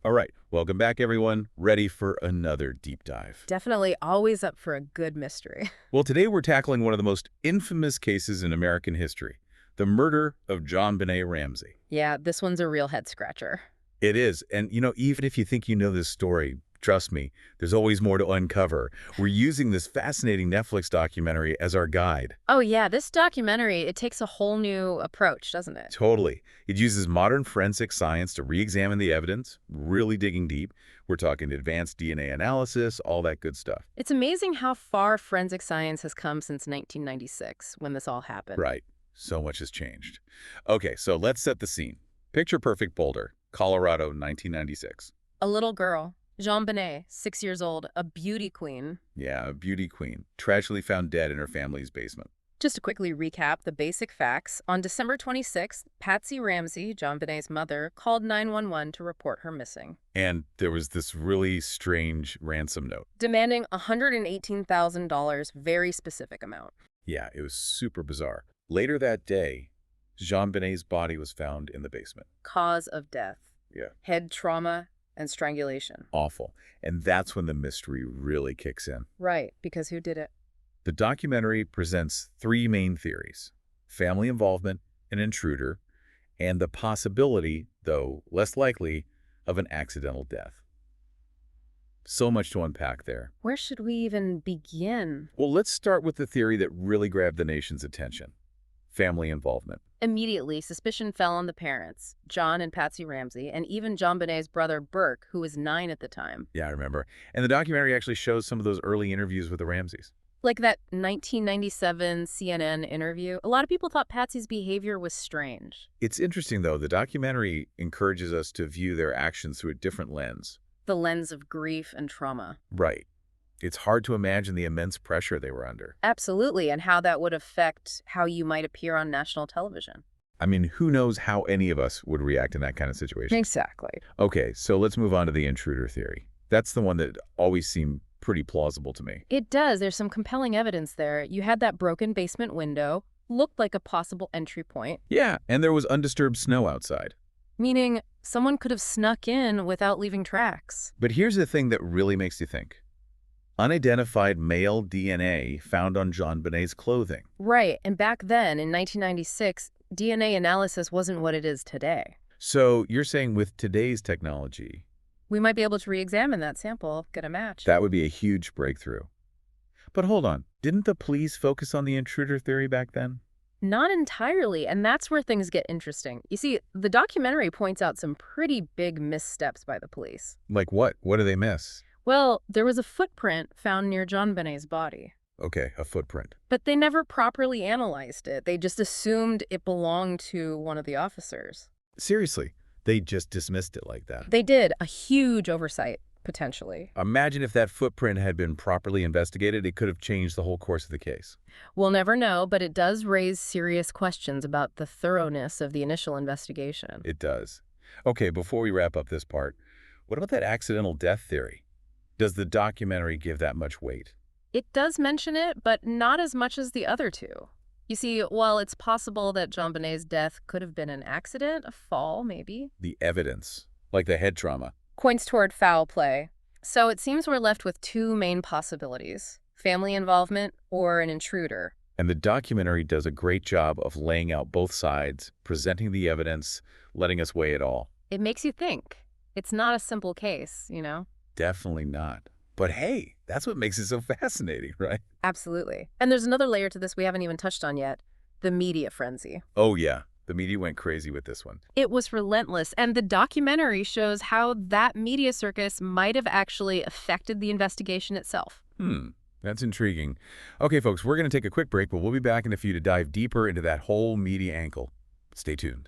All right, welcome back, everyone. Ready for another deep dive. Definitely always up for a good mystery. Well, today we're tackling one of the most infamous cases in American history, the murder of JonBenét Ramsey. Yeah, this one's a real head scratcher. It is, and even if you think you know this story, trust me, there's always more to uncover. We're using this fascinating Netflix documentary as our guide. Oh yeah, this documentary, it takes a whole new approach, doesn't it? Totally. It uses modern forensic science to re-examine the evidence, really digging deep. We're talking advanced DNA analysis, all that good stuff. It's amazing how far forensic science has come since 1996, when this all happened. Right. So much has changed. Okay, so let's set the scene. Picture perfect Boulder, Colorado, 1996. A little girl, JonBenét, 6 years old, a beauty queen. Yeah, a beauty queen, tragically found dead in her family's basement. Just to quickly recap the basic facts, on December 26th, Patsy Ramsey, JonBenét's mother, called 911 to report her missing, And there was this really strange ransom note. demanding $118,000, very specific amount. Yeah, it was super bizarre. Later that day, JonBenét's body was found in the basement. Cause of death. Yeah. Head trauma and strangulation. Awful. And that's when the mystery really kicks in. Right, because who did it? The documentary presents three main theories: family involvement, an intruder, and the possibility, though less likely, of an accidental death. So much to unpack there. Where should we even begin? Well, let's start with the theory that really grabbed the nation's attention: family involvement. Immediately, suspicion fell on the parents, John and Patsy Ramsey, and even JonBenét's brother Burke, who was 9 at the time. Yeah, I remember. And the documentary actually shows some of those early interviews with the Ramseys. Like that 1997 CNN interview, a lot of people thought Patsy's behavior was strange. It's interesting, though. The documentary encourages us to view their actions through a different lens. The lens of grief and trauma. Right. It's hard to imagine the immense pressure they were under. Absolutely, and how that would affect how you might appear on national television. I mean, who knows how any of us would react in that kind of situation. Exactly. Okay, so let's move on to the intruder theory. That's the one that always seemed pretty plausible to me. It does. There's some compelling evidence there. You had that broken basement window, looked like a possible entry point, Yeah, and there was undisturbed snow outside. meaning someone could have snuck in without leaving tracks. But here's the thing that really makes you think. Unidentified male DNA found on JonBenét's clothing. Right, and back then, in 1996, DNA analysis wasn't what it is today. So you're saying with today's technology, We might be able to re-examine that sample, get a match. that would be a huge breakthrough. But hold on, didn't the police focus on the intruder theory back then? Not entirely, and that's where things get interesting. You see, the documentary points out some pretty big missteps by the police. Like what? What do they miss? Well, there was a footprint found near JonBenét's body, Okay, a footprint. but they never properly analyzed it. They just assumed it belonged to one of the officers. Seriously, they just dismissed it like that. They did a huge oversight, potentially. Imagine if that footprint had been properly investigated, it could have changed the whole course of the case. We'll never know, but it does raise serious questions about the thoroughness of the initial investigation. It does. Okay, before we wrap up this part, what about that accidental death theory? Does the documentary give that much weight? It does mention it, but not as much as the other two. You see, while it's possible that JonBenét's death could have been an accident, a fall maybe, The evidence, like the head trauma. points toward foul play. So it seems we're left with two main possibilities: family involvement or an intruder. And the documentary does a great job of laying out both sides, presenting the evidence, letting us weigh it all. It makes you think. It's not a simple case, you know? Definitely not. But hey, that's what makes it so fascinating, right? Absolutely. And there's another layer to this we haven't even touched on yet: the media frenzy. Oh yeah, the media went crazy with this one. It was relentless, and the documentary shows how that media circus might have actually affected the investigation itself. That's intriguing. Okay, folks, we're going to take a quick break, but we'll be back in a few to dive deeper into that whole media angle. Stay tuned.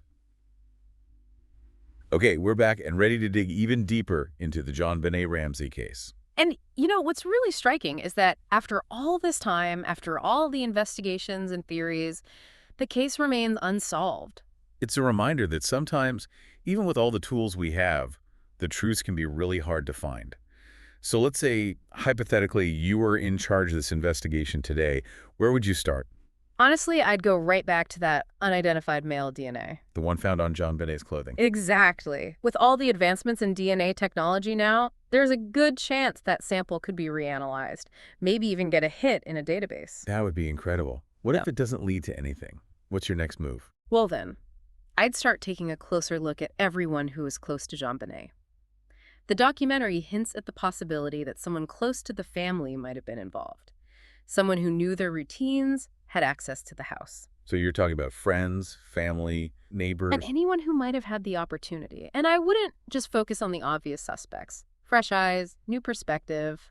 Okay, we're back and ready to dig even deeper into the JonBenét Ramsey case. And, you know, what's really striking is that after all this time, after all the investigations and theories, the case remains unsolved. It's a reminder that sometimes, even with all the tools we have, the truths can be really hard to find. So let's say, hypothetically, you were in charge of this investigation today. Where would you start? Honestly, I'd go right back to that unidentified male DNA. The one found on JonBenét's clothing. Exactly. With all the advancements in DNA technology now, there's a good chance that sample could be reanalyzed, maybe even get a hit in a database. That would be incredible. What Yeah. if it doesn't lead to anything? What's your next move? Well then, I'd start taking a closer look at everyone who is close to JonBenét. The documentary hints at the possibility that someone close to the family might have been involved. Someone who knew their routines, had access to the house. So you're talking about friends, family, neighbors. And anyone who might have had the opportunity. And I wouldn't just focus on the obvious suspects. Fresh eyes, new perspective.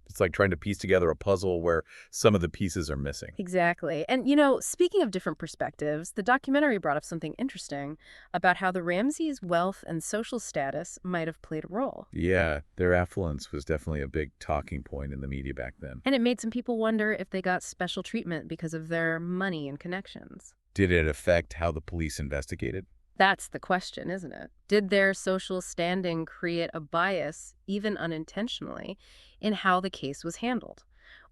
It's like trying to piece together a puzzle where some of the pieces are missing. Exactly. And, speaking of different perspectives, the documentary brought up something interesting about how the Ramseys' wealth and social status might have played a role. Yeah, their affluence was definitely a big talking point in the media back then. And it made some people wonder if they got special treatment because of their money and connections. Did it affect how the police investigated? That's the question, isn't it? Did their social standing create a bias, even unintentionally, in how the case was handled?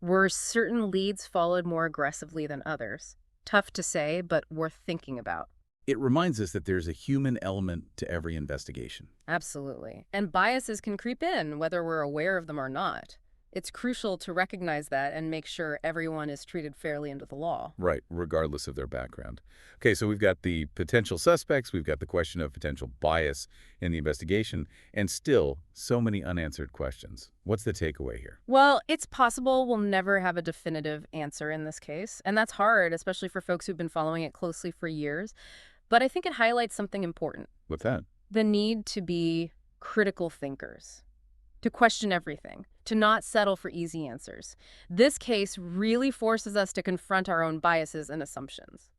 Were certain leads followed more aggressively than others? Tough to say, but worth thinking about. It reminds us that there's a human element to every investigation. Absolutely. And biases can creep in, whether we're aware of them or not. It's crucial to recognize that and make sure everyone is treated fairly under the law. Right, regardless of their background. Okay, so we've got the potential suspects, we've got the question of potential bias in the investigation, and still so many unanswered questions. What's the takeaway here? Well, it's possible we'll never have a definitive answer in this case, and that's hard, especially for folks who've been following it closely for years. But I think it highlights something important. What's that? The need to be critical thinkers, to question everything, to not settle for easy answers. This case really forces us to confront our own biases and assumptions.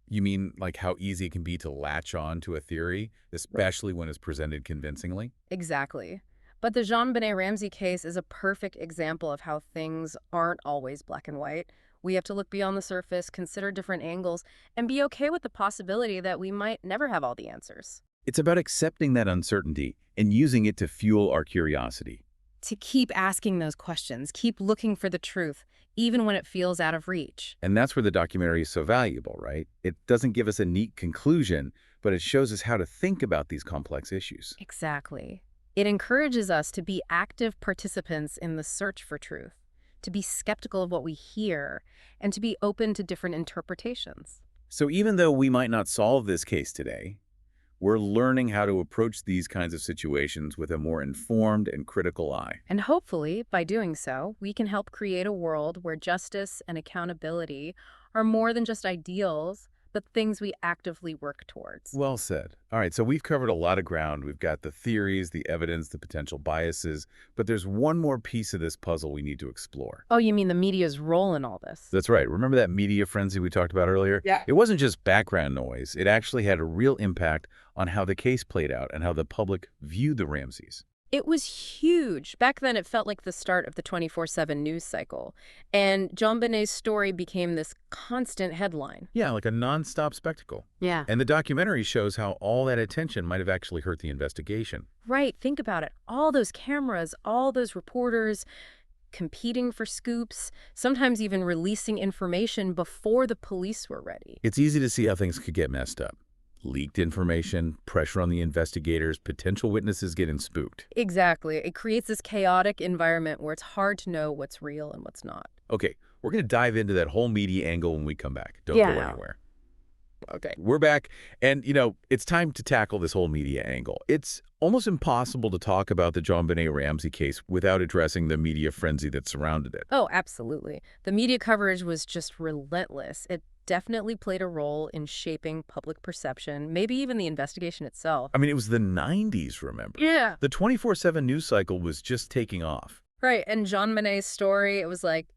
You mean like how easy it can be to latch on to a theory, especially when it's presented convincingly? Exactly. But the JonBenét Ramsey case is a perfect example of how things aren't always black and white. We have to look beyond the surface, consider different angles, and be okay with the possibility that we might never have all the answers. It's about accepting that uncertainty and using it to fuel our curiosity. To keep asking those questions, keep looking for the truth, even when it feels out of reach. And that's where the documentary is so valuable, right? It doesn't give us a neat conclusion, but it shows us how to think about these complex issues. Exactly. It encourages us to be active participants in the search for truth, to be skeptical of what we hear, and to be open to different interpretations. So even though we might not solve this case today, we're learning how to approach these kinds of situations with a more informed and critical eye. And hopefully, by doing so, we can help create a world where justice and accountability are more than just ideals, but things we actively work towards. Well said. All right, so we've covered a lot of ground. We've got the theories, the evidence, the potential biases, but there's one more piece of this puzzle we need to explore. Oh, you mean the media's role in all this? That's right. Remember that media frenzy we talked about earlier? Yeah. It wasn't just background noise. It actually had a real impact on how the case played out and how the public viewed the Ramseys. It was huge. Back then, it felt like the start of the 24/7 news cycle. And JonBenét's story became this constant headline. Yeah, like a nonstop spectacle. Yeah. And the documentary shows how all that attention might have actually hurt the investigation. Right. Think about it. All those cameras, all those reporters competing for scoops, sometimes even releasing information before the police were ready. It's easy to see how things could get messed up. Leaked information, pressure on the investigators, potential witnesses getting spooked. Exactly. It creates this chaotic environment where it's hard to know what's real and what's not. Okay, we're going to dive into that whole media angle when we come back. Don't Yeah. go anywhere. Okay, we're back, and, it's time to tackle this whole media angle. It's almost impossible to talk about the JonBenét Ramsey case without addressing the media frenzy that surrounded it. Oh, absolutely. The media coverage was just relentless. It definitely played a role in shaping public perception, maybe even the investigation itself. I mean, it was the 90s, remember? Yeah. The 24/7 news cycle was just taking off. Right, and JonBenét's story, it was like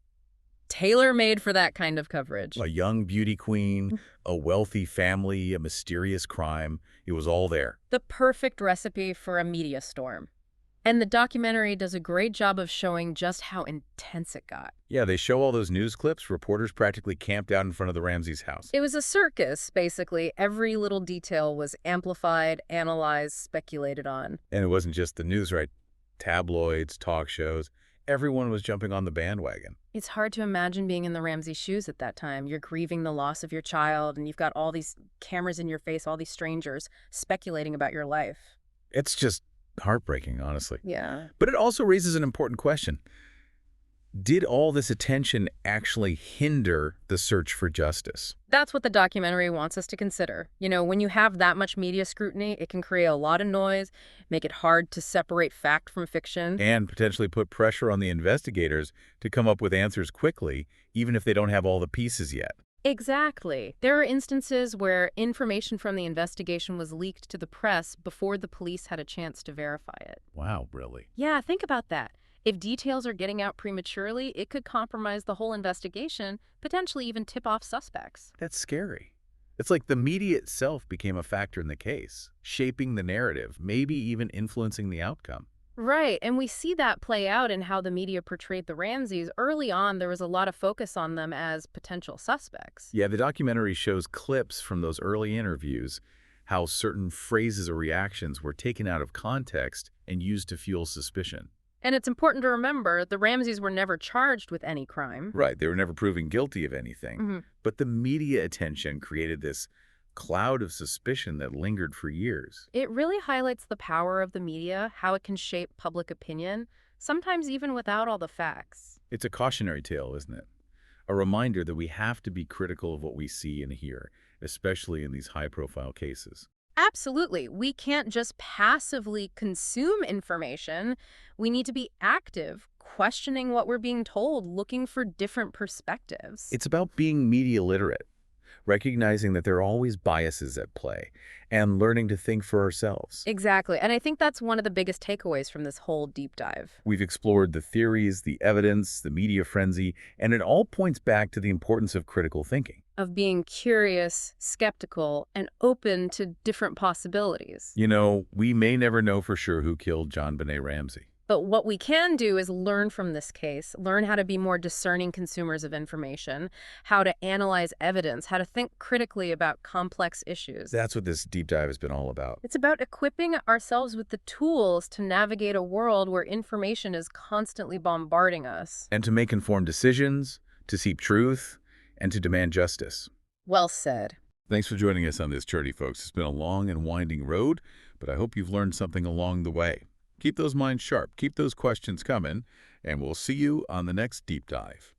tailor-made for that kind of coverage. A young beauty queen, a wealthy family, a mysterious crime. It was all there. The perfect recipe for a media storm. And the documentary does a great job of showing just how intense it got. Yeah, they show all those news clips. Reporters practically camped out in front of the Ramseys' house. It was a circus, basically. Every little detail was amplified, analyzed, speculated on. And it wasn't just the news, right? Tabloids, talk shows, everyone was jumping on the bandwagon. It's hard to imagine being in the Ramsey shoes at that time. You're grieving the loss of your child, and you've got all these cameras in your face, all these strangers speculating about your life. It's just heartbreaking, honestly. Yeah. But it also raises an important question. Did all this attention actually hinder the search for justice? That's what the documentary wants us to consider. You know, when you have that much media scrutiny, it can create a lot of noise, make it hard to separate fact from fiction. And potentially put pressure on the investigators to come up with answers quickly, even if they don't have all the pieces yet. Exactly. There are instances where information from the investigation was leaked to the press before the police had a chance to verify it. Wow, really? Yeah, think about that. If details are getting out prematurely, it could compromise the whole investigation, potentially even tip off suspects. That's scary. It's like the media itself became a factor in the case, shaping the narrative, maybe even influencing the outcome. Right, and we see that play out in how the media portrayed the Ramseys. Early on, there was a lot of focus on them as potential suspects. Yeah, the documentary shows clips from those early interviews, how certain phrases or reactions were taken out of context and used to fuel suspicion. And it's important to remember, the Ramseys were never charged with any crime. Right, they were never proven guilty of anything. Mhm. But the media attention created this cloud of suspicion that lingered for years. It really highlights the power of the media, how it can shape public opinion, sometimes even without all the facts. It's a cautionary tale, isn't it? A reminder that we have to be critical of what we see and hear, especially in these high-profile cases. Absolutely. We can't just passively consume information. We need to be active, questioning what we're being told, looking for different perspectives. It's about being media literate, recognizing that there are always biases at play, and learning to think for ourselves. Exactly. And I think that's one of the biggest takeaways from this whole deep dive. We've explored the theories, the evidence, the media frenzy, and it all points back to the importance of critical thinking. Of being curious, skeptical, and open to different possibilities. You know, we may never know for sure who killed JonBenét Ramsey. But what we can do is learn from this case, learn how to be more discerning consumers of information, how to analyze evidence, how to think critically about complex issues. That's what this deep dive has been all about. It's about equipping ourselves with the tools to navigate a world where information is constantly bombarding us. And to make informed decisions, to seek truth, and to demand justice. Well said. Thanks for joining us on this journey, folks. It's been a long and winding road, but I hope you've learned something along the way. Keep those minds sharp, keep those questions coming, and we'll see you on the next deep dive.